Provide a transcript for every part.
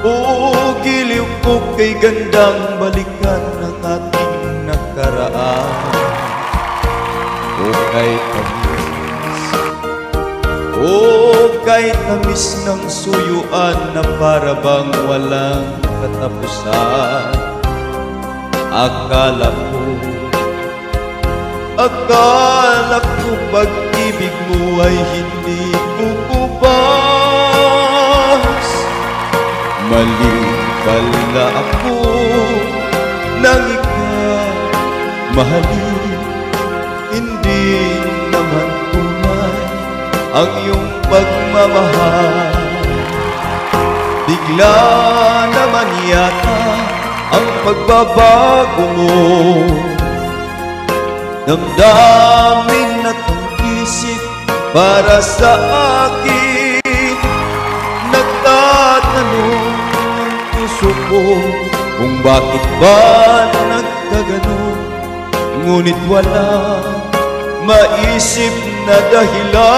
O giliw ko kay gandang balikan ng ating nakaraan. O kahit tamis ng suyuan na para bang walang katapusan. Akala ko pag-ibig mo ay hindi bububas. Mali pala ako nang ikaw mahalin. Hindi naman tunay ang iyong pagmamahal. Bigla naman yata ang pagbabago mo. Damdamin at ang isip para sa akin. Nagtatanong ang puso ko kung bakit ba nagkaganon. Ngunit wala maisip na dahilan.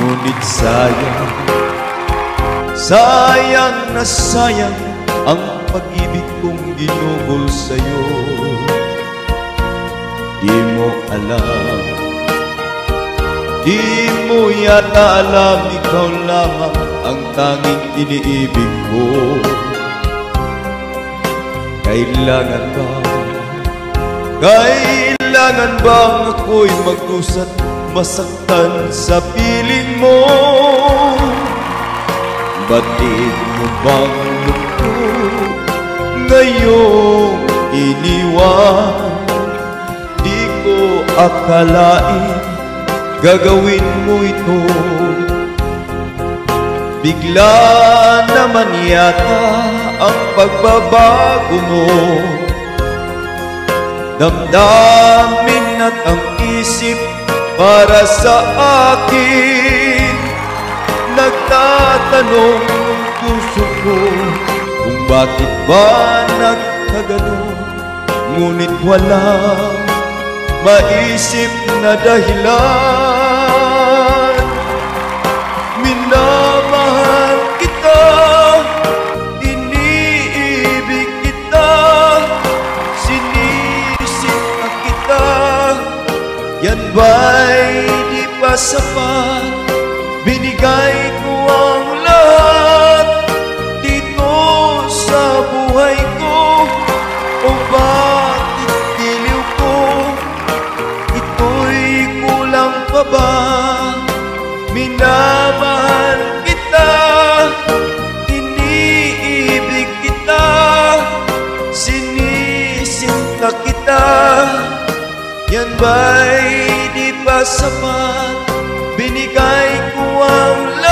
Ngunit sayang na sayang ang pag-ibig kong ginugol sa'yo. Di mo alam, di mo yata alam, ikaw lamang ang tanging iniibig ko. Kailangan bang ako'y magkusat, masaktan sa piling mo? Batid mo bang mundo ngayong iniwan? Di ko akalain gagawin mo ito. Bigla naman yata ang pagbabago mo. Damdamin at ang isip para sa akin. Nagtatanong ang puso ko kung bakit ba nagkaganon. Ngunit walang maisip na dahilan. Minamahal kita, iniibig kita, sinisita kita. Yan ba'y di pa sapat? Binigay ko ang lahat dito sa buhay ko. O bakit giliw ko? Ito'y kulang pa ba? Minamahal kita, iniibig kita, sinisinta kita. Yan ba'y di pa sapat? Binigay ko ang lahat